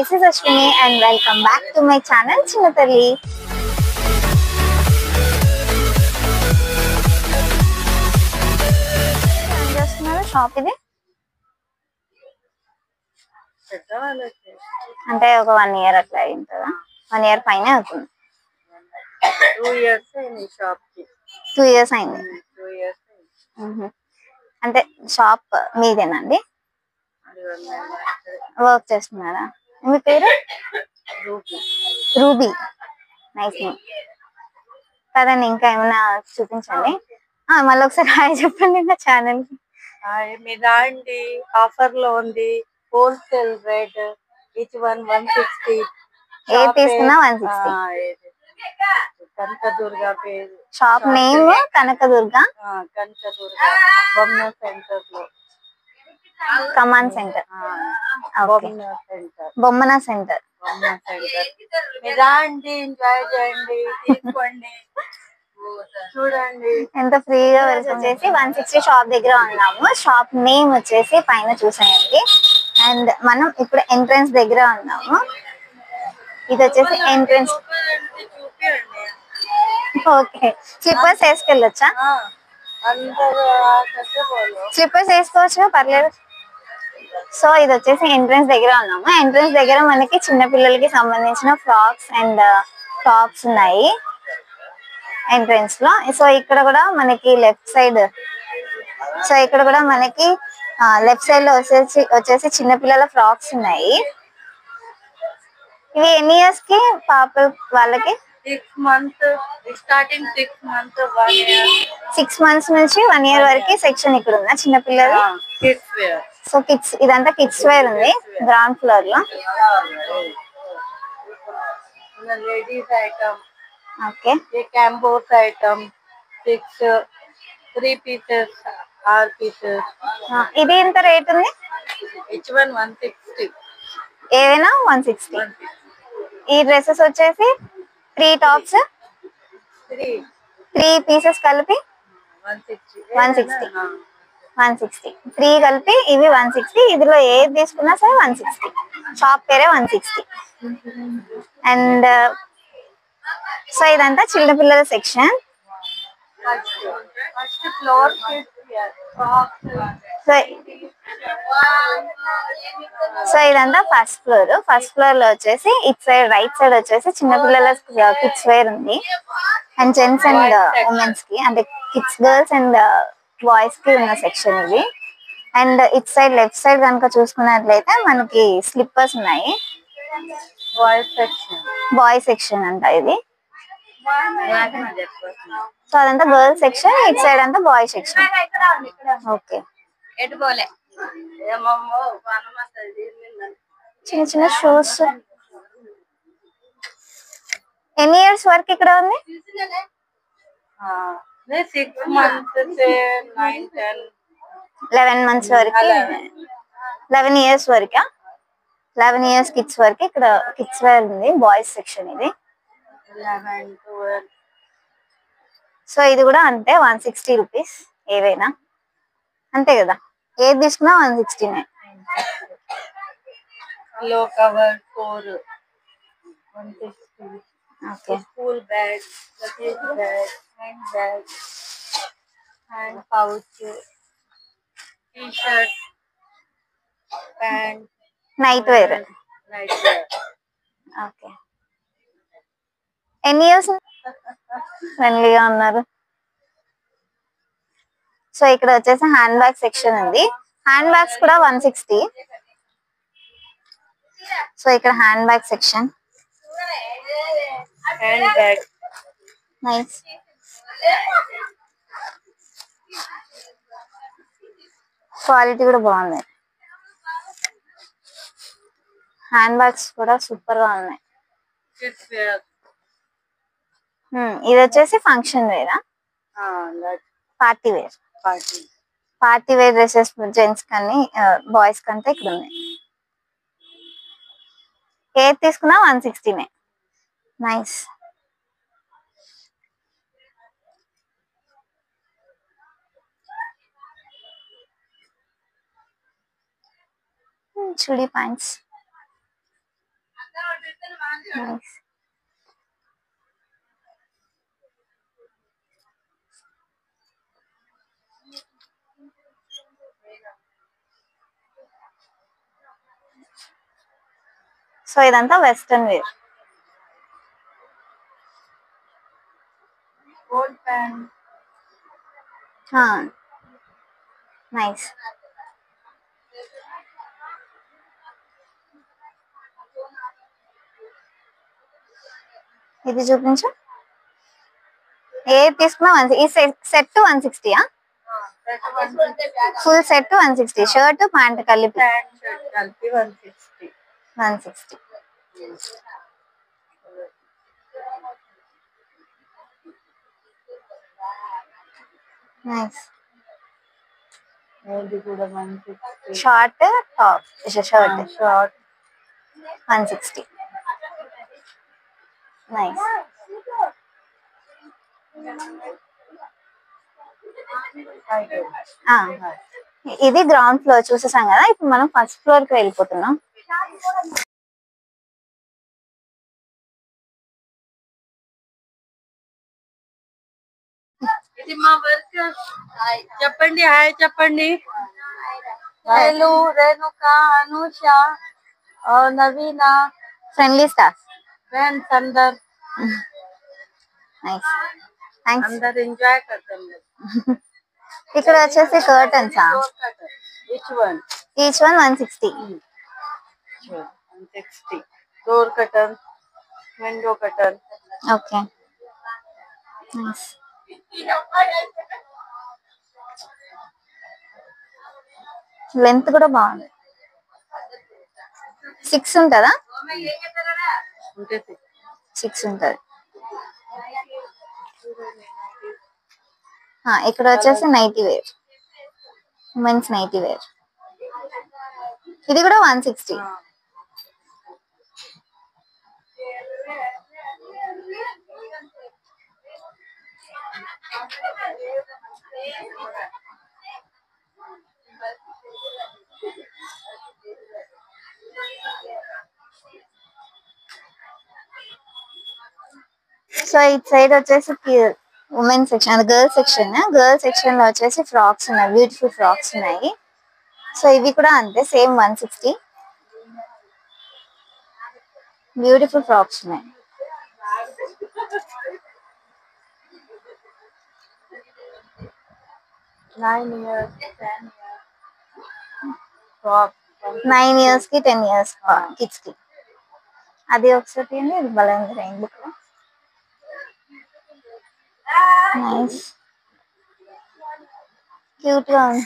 this is Ashwini and welcome back to my channel Chinnatalli. ఏం చేస్తున్నారు shop ఇది? అంటే ఒక 1 ఇయర్ అట్లా అయిందా? 1 ఇయర్ పైనే అవుతుంది. 2 years అయింది షాప్ కి. 2 years అయింది. 2 years అయింది. అంటే షాప్ మీదేనండి? వర్క్ చేస్తున్నారా? మీ పేరు? రూబీ. Nice name. కదండి, ఇంకా ఏమైనా చూపించండి. మళ్ళీ ఒకసారి హాయ్ చెప్పండి నా ఛానల్ కి. మీ దాండి ఆఫర్ లో ఉంది, హోల్సేల్ రేట్, ఈచ్ వన్ 160. ఏ తీసుకున్నా 160. కనకదుర్గ పేరు షాప్ నేమ్ కనకదుర్గ. కనకదుర్గ బొమ్మ సెంటర్ లో, command centre, Bommana centre. Enjoy చేయండి, తీసుకోండి, చూడండి. ఎంత ఫ్రీగా వెల్కమ్ చేసి 160 షాప్ దగ్గర ఉన్నాము. షాప్ నేమ్ వచ్చేసి పైన చూసాయండి. అండ్ మనం ఇప్పుడు ఎంట్రన్స్ దగ్గర ఉన్నాము. ఇది వచ్చేసి ఎంట్రన్స్. ఓకే, స్లిప్పర్స్ వేసుకెళ్ళొచ్చా? స్లిప్పర్స్ వేసుకోవచ్చు, పర్లేదు. సో ఇది వచ్చేసి ఎంట్రన్స్ దగ్గర ఉన్నాము. ఎంట్రన్స్ దగ్గర మనకి చిన్న పిల్లలకి సంబంధించిన ఫ్రాక్స్ అండ్ టాప్స్ ఉన్నాయి ఎంట్రన్స్ లో. సో ఇక్కడ కూడా మనకి లెఫ్ట్ సైడ్ లో వచ్చేసి చిన్న పిల్లల ఫ్రాక్స్ ఉన్నాయి. ఇవి ఎన్ని ఇయర్స్ కి పాప వాళ్ళకి? 6 months starting, 6 months 1 year. 6 months నుంచి 1 year వరకు సెక్షన్ ఇక్కడ ఉందా చిన్న పిల్లలు? Kids wear. సో కిడ్స్, ఇదంతా కిడ్స్ వేర్ ఉంది గ్రౌండ్ ఫ్లోర్ లో. Ladies item. ఓకే, ये कैम्बोस आइटम 6 3 pieces 6 pieces. ఇది ఎంత రేట్ ఉంది? Each one 160. ఏవైనా 160. ఈ డ్రెస్సెస్ వచ్చేసి 3 టాప్స్ 3 పీసెస్ కలిపి 160. 3 కలిపి ఇవి 160. ఇదిలో ఏది తీసుకున్నా సరే 160. షాప్ పేరే 160. అండ్ సో ఇదంతా చిన్న పిల్లల సెక్షన్. ఫస్ట్ ఫ్లోర్ సో ఇదంతా ఫస్ట్ ఫ్లోర్. ఫస్ట్ ఫ్లోర్ లో వచ్చేసి ఇట్ సైడ్ రైట్ సైడ్ వచ్చేసి చిన్నపిల్లల కిడ్స్ వేర్ ఉంది. అండ్ జెంట్స్ అండ్ ఉమెన్స్ కి, అంటే కిడ్స్, గర్ల్స్ అండ్ బాయ్స్ కి ఉన్న సెక్షన్ ఇది. And it side left side కనుక చూసుకున్నట్లయితే మనకి స్లిప్పర్స్ ఉన్నాయి. బాయ్ సెక్షన్ అంట ఇది. సో అదంతా గర్ల్స్ సెక్షన్, ఇట్ సైడ్ అంతా బాయ్ సెక్షన్. ఓకే, చిన్న చిన్న షూస్. ఎన్ని ఇయర్స్ వరకు ఇక్కడ ఉంది? 6 months से 9 10. 11 months వరకు, 11 years వరకా? 11 years కిడ్స్ వరకు ఇక్కడ కిడ్స్ వేర్ ఉంది, బాయ్స్ సెక్షన్ ఇది. 11 12. సో ఇది కూడా అంతే 160 రూపీస్. ఏవైనా అంతే కదా, ఏది తీసుకున్నా 160నే. లో cover 4 160. Okay, school bag, luggage bag, hand bag, hand pouch, T shirt, pant, night wear. Okay, ఎన్ని ఇయర్స్? ఫ్రెండ్లీగా ఉన్నారు. సో ఇక్కడ వచ్చేసి హ్యాండ్ బ్యాగ్ సెక్షన్ ఉంది. హ్యాండ్ బ్యాగ్స్ కూడా 160. సో ఇక్కడ hand bag section. Hand bag nice. Quality కూడా బాగుంది. హ్యాండ్ బ్యాగ్స్ కూడా సూపర్ గా ఉన్నాయి. ఇది వచ్చేసి ఫంక్షన్ వేరా? Party wear. Party wear dresses gents కానీ బాయ్స్ కంటే ఇక్కడ ఉన్నాయి. ఏది తీసుకున్నా 160నే. Nice. Chudi pants. Nice. So ఇదంతా western wear. Coat pant. Nice. ఇది చూపించు. ఏ తీసుకున్నా ఈ set 160. Full set 160. Shirt pant కలిపి ప్యాంట్ షర్ట్ కలిపి 160. 160. నైస్. ఇది కూడా 160. Short top shirt short 160. Nice. ఇది గ్రౌండ్ ఫ్లోర్ చూసేసాం కదా. ఇప్పుడు మనం ఫస్ట్ ఫ్లోర్ కి వెళ్ళిపోతున్నాం. ఇది మా వర్క్. చెప్పండి, హాయ్ చెప్పండి. Hello Renuka, Anusha, Naveena, friendly staff. Friends అందరు. నైస్. థ్యాంక్స్. అందరు ఎంజాయ్ करते हैं. ఇక్కడ వచ్చేసి curtains. Each one 160. 160. Door curtain, window curtain. Okay. Nice. Length కూడా బాగుంది. 6 ఉంటుందా? 6 ఉంటుంది. ఇక్కడ వచ్చేసి nightie wear, women's nightie wear. ఇది కూడా 160. సో ఇటు సైడ్ వచ్చేసి ఉమెన్ సెక్షన్, అది గర్ల్స్ సెక్షన్. గర్ల్స్ సెక్షన్ లో వచ్చేసి ఫ్రాక్స్ ఉన్నాయి, బ్యూటిఫుల్ ఫ్రాక్స్ ఉన్నాయి. సో ఇవి కూడా అంతే, సేమ్ 160. బ్యూటిఫుల్ ఫ్రాక్స్ ఉన్నాయి. Nine years, 9 years కి 10 years కిడ్స్ కి. అది ఒకసారి ఇది భలే ఉంది రైన్. నైస్, క్యూట్ గా ఉంది.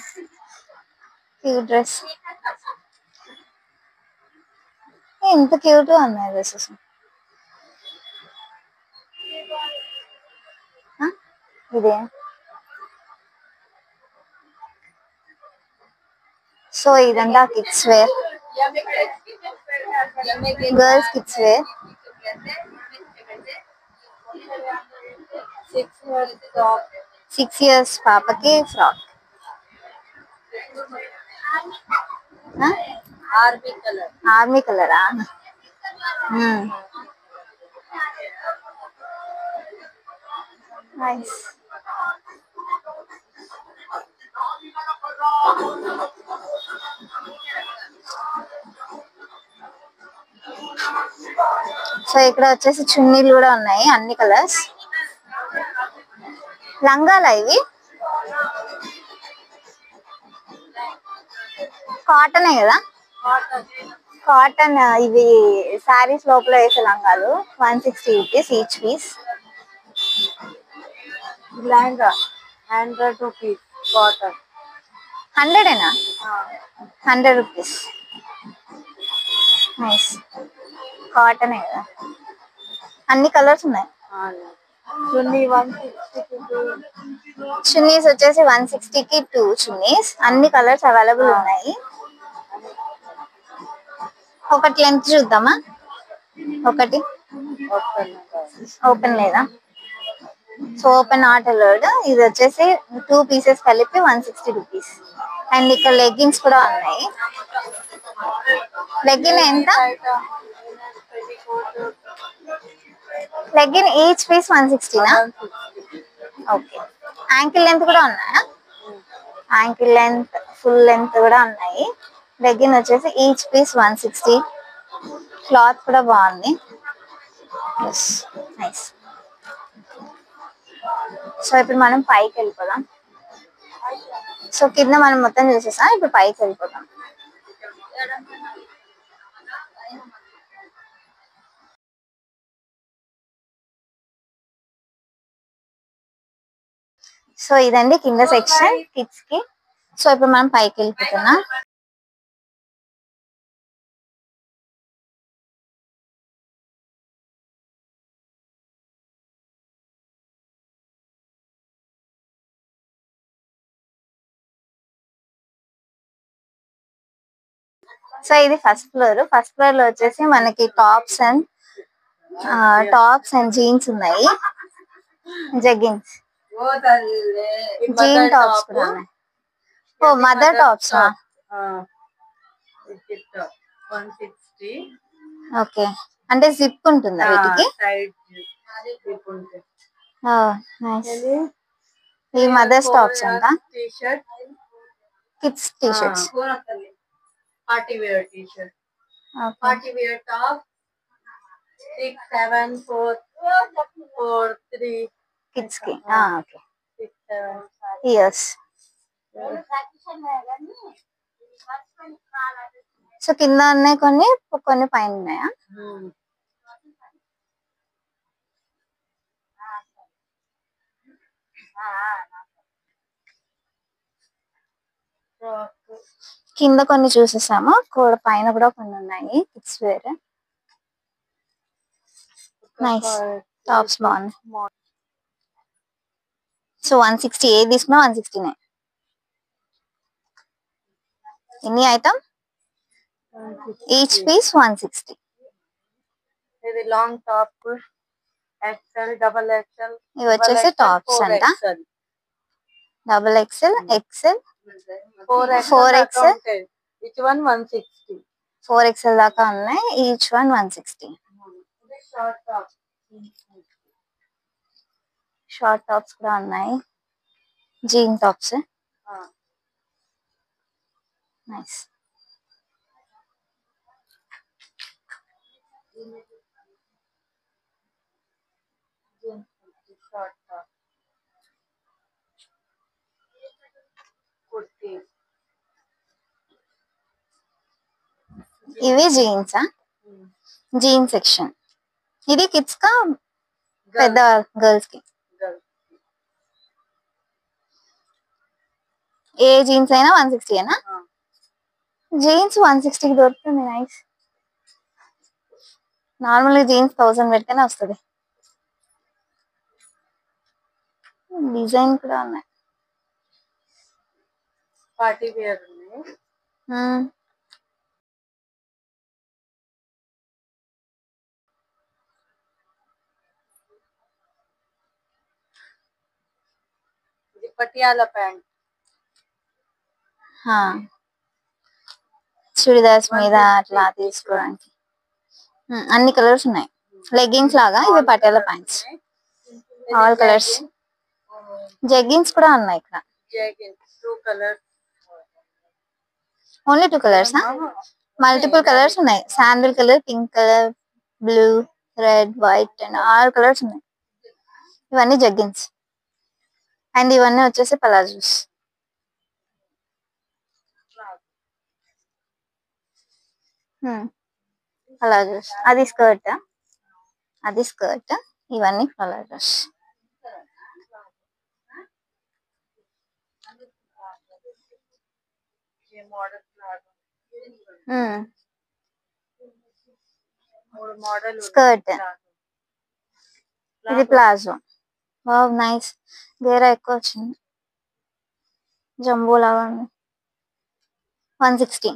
Cute dress. ఎంత క్యూట్ గా ఉన్నాయి డ్రెస్సెస్. ఇదే. సో ఇదంతా kids wear, girls kids wear. 6 years పాపకి ఫ్రాక్. ఆర్మీ కలరా? నైస్. సో ఇక్కడ వచ్చేసి చున్నీలు కూడా ఉన్నాయి, అన్ని కలర్స్. లంగాలా ఇవి? కాటనే కదా? కాటన్. ఇవి శారీస్ లోపల వేసే లంగాలు. 160 rupees each piece. Lehenga 100 rupees cotton. 100ఏనా? 100 రూపీస్. నైస్. కాటనే కదా, అన్ని కలర్స్ ఉన్నాయి. చున్నీ 160. చున్నీస్ వచ్చేసి 160కి 2 చున్నీస్. అన్ని కలర్స్ అవైలబుల్ ఉన్నాయి. ఒకటి లెంత్ చూద్దామా? ఒకటి ఓపెన్ లేదా? So open not allowed. ఇది వచ్చేసి 2 పీసెస్ కలిపి 160 రూపీస్. అండ్ ఇక్కడ లెగ్గిన్స్ కూడా ఉన్నాయి. లెగ్గిన్ ఎంత? లెగ్గిన్ ఈచ్ పీస్ 160నా? 160. ఓకే. యాంకిల్ లెంత్ కూడా ఉన్నాయా? యాంకిల్ లెంత్, ఫుల్ లెంత్ కూడా ఉన్నాయి. లెగ్గిన్ వచ్చేసి ఈచ్ పీస్ 160. క్లాత్ కూడా బాగుంది. నైస్. సో ఇప్పుడు మనం పైకి వెళ్ళిపోదాం. సో కింద మనం మొత్తం చూసేసాం, ఇప్పుడు పైకి వెళ్ళిపోతాం. సో ఇదండి కింద సెక్షన్ కిడ్స్ కి. సో ఇప్పుడు మనం పైకి వెళ్ళిపోతున్నాం. సో ఇది ఫస్ట్ ఫ్లోర్. ఫస్ట్ ఫ్లోర్ లో వచ్చేసి మనకి టాప్స్ అండ్ జీన్స్ ఉన్నాయి. జగ్గిన్స్, జీన్ టాప్స్ కూడా ఉన్నాయి. ఓ మదర్ టాప్స్. 160. ఓకే, అంటే జిప్ ఉంటుందా వీటికి? సైడ్ జిప్ ఉంటుంది. నైస్. ఈ మదర్స్ టాప్స్ అంట. T-shirt, kids T shirts. Party wear T-shirt, party wear top 6, 7, 4, 3 kids కి. ఓకే. 6, 7. ఇయర్స్. సో కింద ఉన్నాయి కొన్ని, కొన్ని పైన ఉన్నాయా? కింద కొన్ని చూసేసాము, పైన కూడా కొన్ని ఉన్నాయి కిడ్స్ వేర్. నైస్. టాప్స్ బాగున్నాయి. సో 160 ఏది తీసుకున్నా 160నే. ఎన్ని ఐటమ్? Each piece 160. ఇది long top XL, double XL. ఇవి వచ్చేసి టాప్స్ అంట. Double XL, XL, 4XL. Each one 160. 4XL దాకా ఉన్నాయి. Each one 160. షార్ట్ టాప్స్ కూడా ఉన్నాయి. Jean tops. నైస్. ఇవి జీన్సా? Jean section. ఇది కిడ్స్ కా పెద్ద గర్ల్స్ కి? ఏ జీన్స్ అయినా 160 ఏనా? జీన్స్ 160కి దొరుకుతుంది. నైస్. నార్మల్గా జీన్స్ 1000 పెడితేనే వస్తుంది. డిజైన్ కూడా ఉన్నాయి. పార్టీ వేర్ ఉన్నాయి. ఇది పటియాలా ప్యాంట్. చుడిదార్స్ మీద అట్లా తీసుకోవడానికి. అన్ని కలర్స్ ఉన్నాయి. లెగ్గిన్స్ లాగా ఇవి Patiala pants. All colours. Jeggings కూడా ఉన్నాయి ఇక్కడ. Two colours. Only 2 colours? Multiple colours ఉన్నాయి. Sandal colour, pink colour, blue, red, white and all colours ఉన్నాయి. ఇవన్నీ జగ్గిన్స్. అండ్ ఇవన్నీ వచ్చేసి పలాజోస్. పలాజోస్. అది స్కర్ట్, అది స్కర్ట్. ఇవన్నీ పలాజోస్. స్కర్ట్. ఇది ప్లాజో. Wow nice. గేరా ఎక్కువ వచ్చింది. జంబో లాగా ఉంది. 160.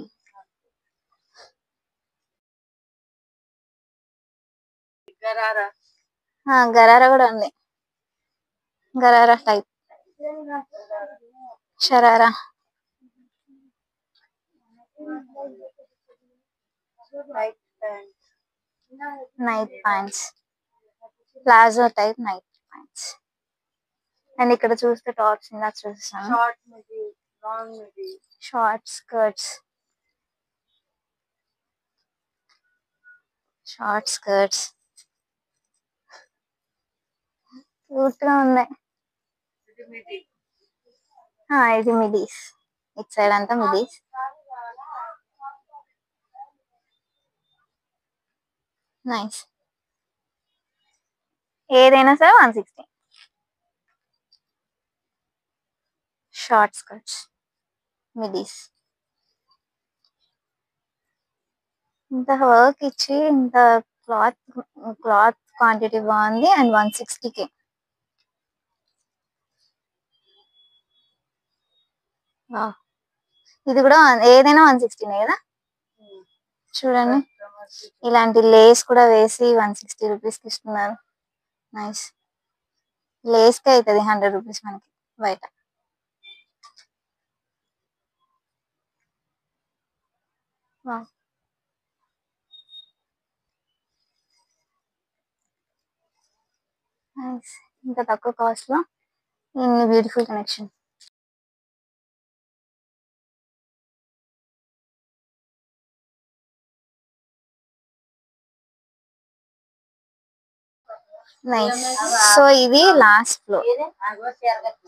గరారా కూడా ఉంది. Gharara type. Sharara. Night pants. Palazzo type night pants. And ఇక్కడ చూస్తే టాప్స్ ఇందాక చూసాను. Short midi, long midi, short skirts, cute గా ఉన్నాయి. ఇది మిడి. ఇది మిడీస్, ఇట్ సైడ్ అంతా మిడీస్. నైస్. ఏదైనా సరే 160. Short skirts, midis. ఇంత వర్క్ ఇచ్చి ఇంత క్లాత్ క్వాంటిటీ బాగుంది. అండ్ 160కి. ఇది కూడా ఏదైనా 160 కదా. చూడండి, ఇలాంటి లేస్ కూడా వేసి 160 రూపీస్కి ఇస్తున్నారు. నైస్. లేస్ కి అవుతుంది 100 రూపీస్ మనకి బయట. నైస్. ఇంత తక్కువ కాస్ట్ లో ఇన్ని బ్యూటిఫుల్ కలెక్షన్. నైస్. సో ఇది లాస్ట్ ఫ్లోర్.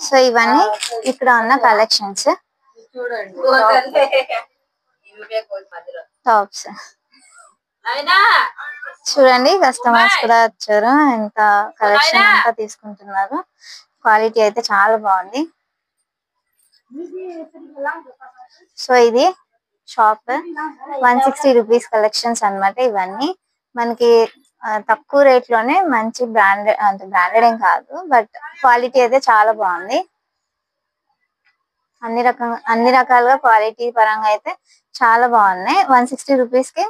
సో ఇవన్నీ ఇక్కడ ఉన్న కలెక్షన్స్. టాప్స్ చూడండి, కస్టమర్స్ కూడా వచ్చారు. ఎంత కలెక్షన్ అంతా తీసుకుంటున్నారు. క్వాలిటీ అయితే చాలా బాగుంది. సో ఇది షాప్ 160 రూపీస్ కలెక్షన్స్ అన్నమాట. ఇవన్నీ మనకి తక్కువ రేట్ లోనే మంచి బ్రాండెడ్, అంటే బ్రాండెడ్ ఏం కాదు, బట్ క్వాలిటీ అయితే చాలా బాగుంది. అన్ని రకాలుగా క్వాలిటీ పరంగా అయితే చాలా బాగున్నాయి. 160 రూపీస్ కి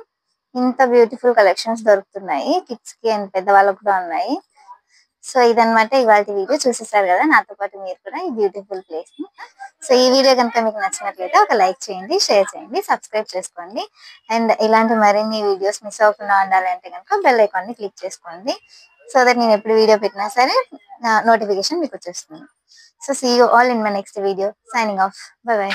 ఇంత బ్యూటిఫుల్ కలెక్షన్స్ దొరుకుతున్నాయి. కిడ్స్ కి అండ్ పెద్దవాళ్ళకి కూడా ఉన్నాయి. సో ఇదన్నమాట ఇవాళ వీడియో. చూసేసారు కదా నాతో పాటు మీరు కూడా ఈ బ్యూటిఫుల్ ప్లేస్ ని. సో ఈ వీడియో కనుక మీకు నచ్చినట్లయితే ఒక లైక్ చేయండి, షేర్ చేయండి, సబ్స్క్రైబ్ చేసుకోండి. అండ్ ఇలాంటి మరిన్ని వీడియోస్ మిస్ అవ్వకుండా ఉండాలంటే కనుక బెల్ ఐకాన్ ని క్లిక్ చేసుకోండి. సో దట్ నేను ఎప్పుడు వీడియో పెట్టినా సరే నోటిఫికేషన్ మీకు వచ్చేస్తుంది. So see you all in my next video. Signing off. Bye by.